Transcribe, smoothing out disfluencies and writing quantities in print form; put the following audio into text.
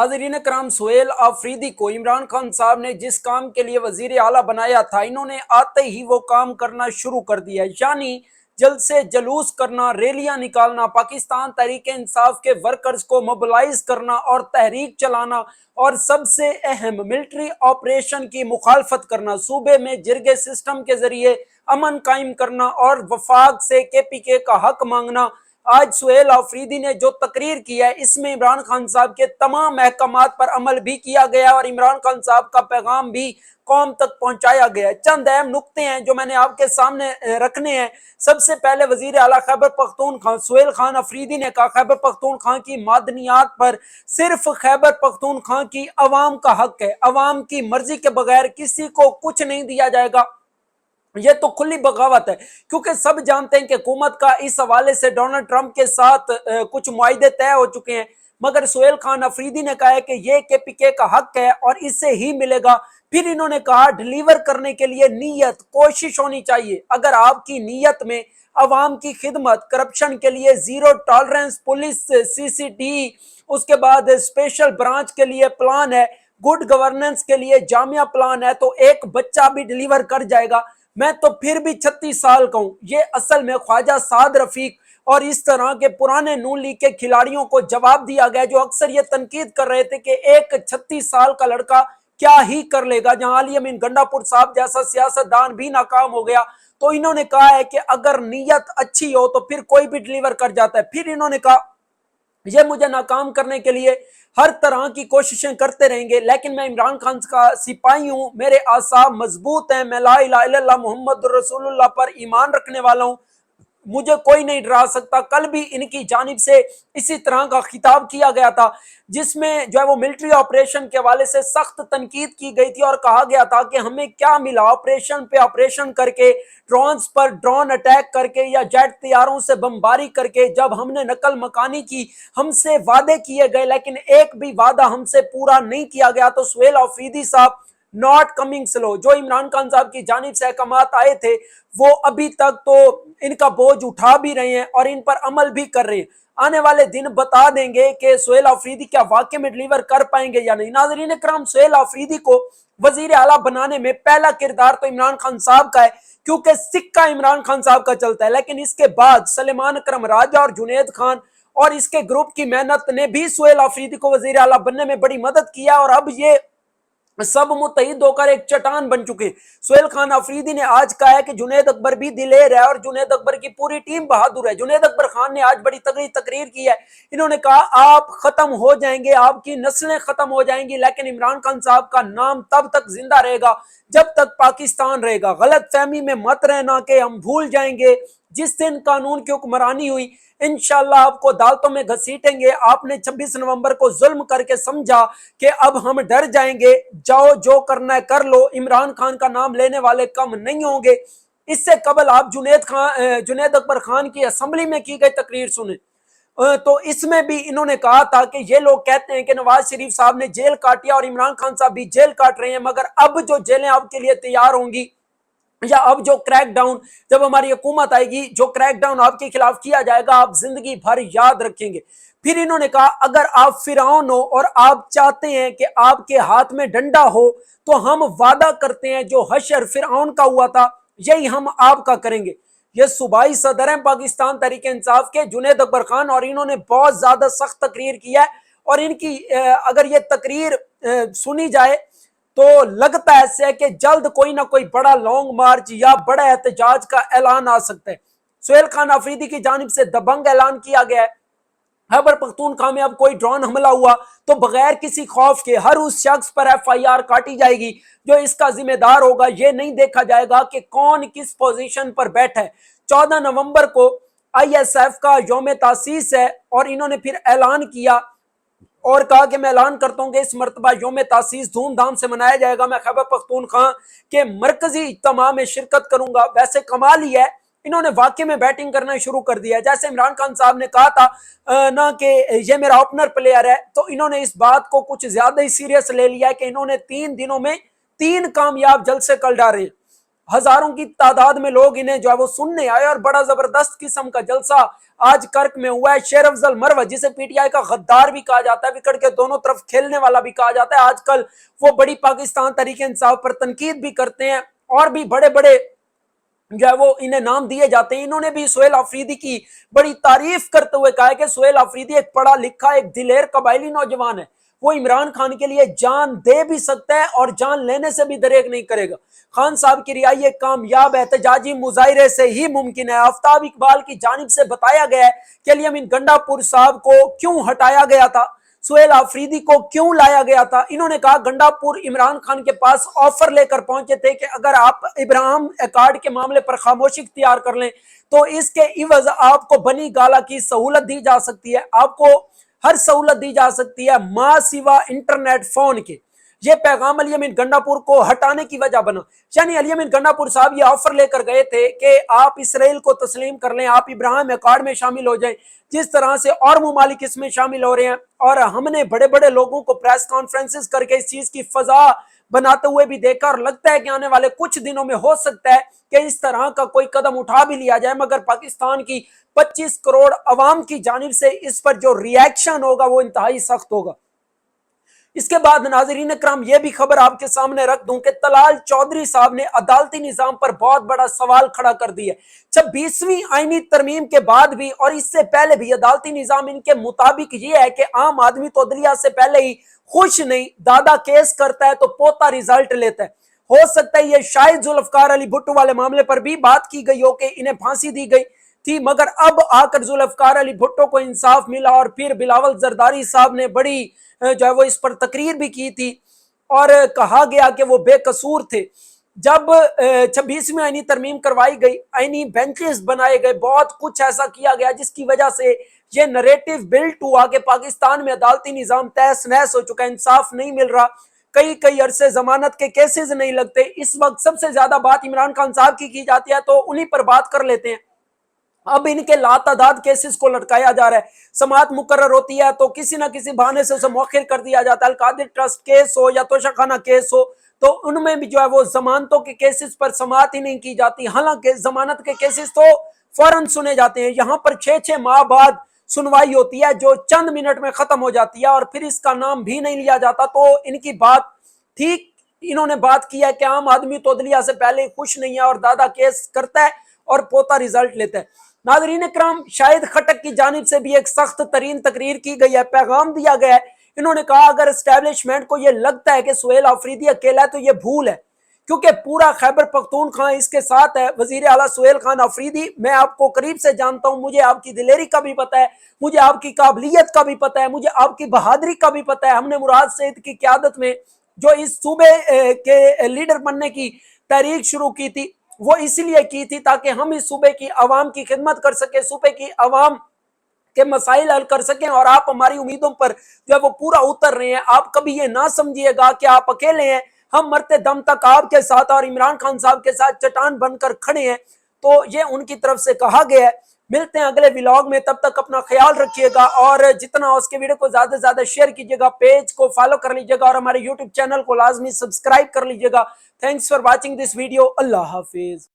नाज़रीन करام, सुहेल आफरीदी को इमरान खान साहब ने जिस काम के लिए वजीर आला बनाया था, इन्होंने आते ही वो काम करना शुरू कर दिया। यानी जलसे जलूस करना, रैलियां निकालना, पाकिस्तान तहरीक इंसाफ के वर्कर्स को मोबिलाइज करना और तहरीक चलाना, और सबसे अहम मिलिट्री ऑपरेशन की मुखालफत करना, सूबे में जिरगे सिस्टम के जरिए अमन कायम करना और वफाक से KPK का हक मांगना। आज सुहेल आफरीदी ने जो तकरीर किया है, इसमें इमरान खान साहब के तमाम अहकामात पर अमल भी किया गया और इमरान खान साहब का पैगाम भी कौम तक पहुंचाया गया है। चंद अहम नुक्ते हैं जो मैंने आपके सामने रखने हैं। सबसे पहले वजीर आला खैबर पख्तूनख्वा सुहेल खान अफरीदी ने कहा, खैबर पख्तूनख्वा की मादनियात पर सिर्फ खैबर पख्तूनख्वा की अवाम का हक है, अवाम की मर्जी के बगैर किसी को कुछ नहीं दिया जाएगा। ये तो खुली बगावत है, क्योंकि सब जानते हैं कि हुकूमत का इस हवाले से डोनाल्ड ट्रंप के साथ कुछ मुआहदे तय हो चुके हैं, मगर सुहेल खान अफरीदी ने कहा है कि ये KPK का हक है और इससे ही मिलेगा। फिर इन्होंने कहा, डिलीवर करने के लिए नीयत, कोशिश होनी चाहिए। अगर आपकी नीयत में अवाम की खिदमत, करप्शन के लिए जीरो टॉलरेंस, पुलिस CCT, उसके बाद स्पेशल ब्रांच के लिए प्लान है, गुड गवर्नेंस के लिए जामिया प्लान है, तो एक बच्चा भी डिलीवर कर जाएगा। मैं तो फिर भी 36 साल का हूं। ये असल में ख्वाजा साद रफीक और इस तरह के पुराने नून लीग के खिलाड़ियों को जवाब दिया गया, जो अक्सर ये तनकीद कर रहे थे कि एक 36 साल का लड़का क्या ही कर लेगा। जहां अली अमीन गंडापुर साहब जैसा सियासतदान भी नाकाम हो गया, तो इन्होंने कहा है कि अगर नीयत अच्छी हो तो फिर कोई भी डिलीवर कर जाता है। फिर इन्होंने कहा, ये मुझे नाकाम करने के लिए हर तरह की कोशिशें करते रहेंगे, लेकिन मैं इमरान खान का सिपाही हूं, मेरे आसाब मजबूत हैं, मैं ला इलाहा इल्लल्लाह मुहम्मद रसूलुल्लाह पर ईमान रखने वाला हूं, मुझे कोई नहीं डरा सकता। कल भी इनकी जानिब से इसी तरह का खिताब किया गया था, जिसमें जो है वो मिलिट्री ऑपरेशन के हवाले से सख्त तनकीद की गई थी और कहा गया था कि हमें क्या मिला ऑपरेशन पे ऑपरेशन करके, ड्रोन्स पर ड्रोन अटैक करके या जेट तैयारों से बमबारी करके। जब हमने नकल मकानी की, हमसे वादे किए गए लेकिन एक भी वादा हमसे पूरा नहीं किया गया। तो सुहेल आफरीदी साहब, नॉट कमिंग स्लो, जो इमरान खान साहब की जानिब से अहकामात आए थे, वो अभी तक तो इनका बोझ उठा भी रहे हैं और इन पर अमल भी कर रहे हैं। आने वाले दिन बता देंगे कि सुहेल आफरीदी क्या वाकई में डिलीवर कर पाएंगे या नहीं। नाज़रीन करम, सुहेल आफरीदी को वजीर आला बनाने में पहला किरदार तो इमरान खान साहब का है, क्योंकि सिक्का इमरान खान साहब का चलता है, लेकिन इसके बाद सलेमान अकरम राजा और जुनेद खान और इसके ग्रुप की मेहनत ने भी सुहेल आफरीदी को वजीर आला बनने में बड़ी मदद किया और अब ये सब मुत्तहिद होकर एक चट्टान बन चुके। सुहेल खान अफरीदी ने आज कहा है कि जुनेद अकबर भी दिलेर है और जुनेद अकबर की पूरी टीम बहादुर है। जुनेद अकबर खान ने आज बड़ी तगड़ी तकरीर की है। इन्होंने कहा, आप खत्म हो जाएंगे, आपकी नस्लें खत्म हो जाएंगी, लेकिन इमरान खान साहब का नाम तब तक जिंदा रहेगा जब तक पाकिस्तान रहेगा। गलत फहमी में मत रहना कि हम भूल जाएंगे जिस दिन कानून की हुक्मरानी हुई, इंशाल्लाह आपको अदालतों में घसीटेंगे। आपने 26 नवंबर को जुल्म करके समझा कि अब हम डर जाएंगे, जाओ जो करना है कर लो, इमरान खान का नाम लेने वाले कम नहीं होंगे। इससे कबल आप जुनेद अकबर खान की असेंबली में की गई तकरीर सुने, तो इसमें भी इन्होंने कहा था कि ये लोग कहते हैं कि नवाज शरीफ साहब ने जेल काटिया और इमरान खान साहब भी जेल काट रहे हैं, मगर अब जो जेलें आपके लिए तैयार होंगी या अब जो क्रैकडाउन, जब हमारी हुकूमत आएगी, जो क्रैकडाउन आपके खिलाफ किया जाएगा, आप जिंदगी भर याद रखेंगे। फिर इन्होंने कहा, अगर आप फिरौन हो और आप चाहते हैं कि आपके हाथ में डंडा हो, तो हम वादा करते हैं जो हशर फिरौन का हुआ था, यही हम आपका करेंगे। ये सूबाई सदर हैं पाकिस्तान तहरीक इंसाफ के, जुनेद अकबर खान, और इन्होंने बहुत ज्यादा सख्त तकरीर किया है। और इनकी अगर ये तकरीर सुनी जाए तो लगता है ऐसे कि जल्द कोई ना कोई बड़ा लॉन्ग मार्च या बड़ा एहतजाज का ऐलान आ सकता है। सुहेल खान अफरीदी की जानिब से दबंग ऐलान किया गया है। खैबर पख्तूनख्वा में अब कोई ड्रोन हमला हुआ तो बगैर किसी खौफ के हर उस शख्स पर FIR काटी जाएगी जो इसका जिम्मेदार होगा। यह नहीं देखा जाएगा कि कौन किस पोजीशन पर बैठा है। 14 नवंबर को ISF का यौम तासीस है और इन्होंने फिर ऐलान किया और कहा कि मैं ऐलान करता हूं कि इस मरतबा यौम तासीस धूमधाम से मनाया जाएगा। मैं खैबर पख्तूनख्वा के मरकजी इज्तिमा में शिरकत करूंगा। वैसे कमाल ही है, इन्होंने वाकई में बैटिंग करना शुरू कर दिया। जैसे इमरान खान साहब ने कहा था ना कि ये मेरा ओपनर प्लेयर है, तो इन्होंने इस बात को कुछ ज्यादा ही सीरियस ले लिया है कि इन्होंने 3 दिनों में 3 कामयाब जलसे कर डाले। हजारों की तादाद में लोग इन्हें जो है वो सुनने आए और बड़ा जबरदस्त किस्म का जलसा आज कर्क में हुआ है। शेर अफजल मरवत, जिसे पीटीआई का गद्दार भी कहा जाता है, विकेट के दोनों तरफ खेलने वाला भी कहा जाता है, आजकल वो बड़ी पाकिस्तान तहरीक इंसाफ पर तनकीद भी करते हैं और भी बड़े बड़े जो है वो इन्हें नाम दिए जाते हैं। इन्होंने भी सुहेल अफरीदी की बड़ी तारीफ करते हुए कहा है कि सुहेल अफरीदी एक पढ़ा लिखा, एक दिलेर कबायली नौजवान है, वो इमरान खान के लिए जान दे भी सकता है और जान लेने से भी दरेक नहीं करेगा। खान साहब की रिहाई एक कामयाब एहतजाजी मुजाहिरे से ही मुमकिन है। आफ्ताब इकबाल की जानिब से बताया गया है कि अली अमीन गंडापुर साहब को क्यों हटाया गया था, सुहेल अफरीदी को क्यों लाया गया था। इन्होंने कहा गंडापुर इमरान खान के पास ऑफर लेकर पहुंचे थे कि अगर आप इब्राहिम अकार्ड के मामले पर खामोशी इख्तियार कर लें तो इसके इवज आपको बनी गाला की सहूलत दी जा सकती है, आपको हर सहूलत दी जा सकती है मां सिवा इंटरनेट फोन के। ये पैगाम अली अमीन गंडापुर को हटाने की वजह बना। यानी अली अमीन गंडापुर साहब ये ऑफर लेकर गए थे कि आप इसराइल को तस्लीम कर लें, आप इब्राहिम अकार्ड में शामिल हो जाएं, जिस तरह से और ममालिक इसमें शामिल हो रहे हैं। और हमने बड़े बड़े लोगों को प्रेस कॉन्फ्रेंसेस करके इस चीज की फजा बनाते हुए भी देखा और लगता है कि आने वाले कुछ दिनों में हो सकता है कि इस तरह का कोई कदम उठा भी लिया जाए, मगर पाकिस्तान की 25 करोड़ अवाम की जानिब से इस पर जो रिएक्शन होगा वो इंतहाई सख्त होगा। इसके बाद नाजरीन करम ये भी खबर आपके सामने रख दूं कि तलाल चौधरी साहब ने अदालती निजाम पर बहुत बड़ा सवाल खड़ा कर दिया। 26वीं आईनी तरमीम के बाद भी और इससे पहले भी अदालती निजाम इनके मुताबिक ये है कि आम आदमी तो अदलिया से पहले ही खुश नहीं, दादा केस करता है तो पोता रिजल्ट लेता है। हो सकता है ये शायद जुल्फकार अली भुट्टो वाले मामले पर भी बात की गई हो कि इन्हें फांसी दी गई थी, मगर अब आकर जुल्फकार अली भुट्टो को इंसाफ मिला और फिर बिलावल जरदारी साहब ने बड़ी जो है वो इस पर तकरीर भी की थी और कहा गया कि वो बेकसूर थे। जब 26वीं आईनी तरमीम करवाई गई, आईनी बेंचेस बनाए गए, बहुत कुछ ऐसा किया गया जिसकी वजह से ये नरेटिव बिल्ट हुआ कि पाकिस्तान में अदालती निजाम तहस नहस हो चुका है, इंसाफ नहीं मिल रहा, कई कई अरसे जमानत के केसेस नहीं लगते। इस वक्त सबसे ज्यादा बात इमरान खान साहब की जाती है तो उन्हीं पर बात कर लेते हैं। अब इनके लातादाद केसेस को लटकाया जा रहा है, समाअत मुकर्रर होती है तो किसी ना किसी बहाने से उसे मौखिर कर दिया जाता है। अलकादिर ट्रस्ट केस हो या तोशाखाना केस हो तो उनमें भी जो है वो जमानतों के केसेस पर समाअत ही नहीं की जाती, हालांकि जमानत के केसेस तो फौरन सुने जाते हैं। यहाँ पर 6-6 माह बाद सुनवाई होती है जो चंद मिनट में खत्म हो जाती है और फिर इसका नाम भी नहीं लिया जाता। तो इनकी बात ठीक, इन्होंने बात की है कि आम आदमी तो अदलिया से पहले खुश नहीं है और दादा केस करता है और पोता रिजल्ट लेता है। नाज़रीन इकराम, शाहिद खटक की जानिब से भी एक सख्त तरीन तकरीर की गई है, पैगाम दिया गया है। इन्होंने कहा अगर एस्टेब्लिशमेंट को यह लगता है कि सुहेल अफरीदी अकेला है तो यह भूल है, क्योंकि पूरा खैबर पख्तूनख्वा इसके साथ है। वजीर आला सुहेल खान अफरीदी, मैं आपको करीब से जानता हूं, मुझे आपकी दिलेरी का भी पता है, मुझे आपकी काबिलियत का भी पता है, मुझे आपकी बहादुरी का भी पता है। हमने मुराद सईद की क़यादत में जो इस सूबे के लीडर बनने की तहरीक शुरू की थी वो इसलिए की थी ताकि हम इस सूबे की आवाम की खिदमत कर सके, सूबे की आवाम के मसाइल हल कर सकें और आप हमारी उम्मीदों पर जो है वो पूरा उतर रहे हैं। आप कभी ये ना समझिएगा कि आप अकेले हैं, हम मरते दम तक आपके साथ और इमरान खान साहब के साथ चट्टान बनकर खड़े हैं। तो ये उनकी तरफ से कहा गया है। मिलते हैं अगले व्लॉग में, तब तक अपना ख्याल रखिएगा और जितना हो उसके वीडियो को ज्यादा से ज्यादा शेयर कीजिएगा, पेज को फॉलो कर लीजिएगा और हमारे यूट्यूब चैनल को लाजमी सब्सक्राइब कर लीजिएगा। Thanks for watching this video. Allah Hafiz.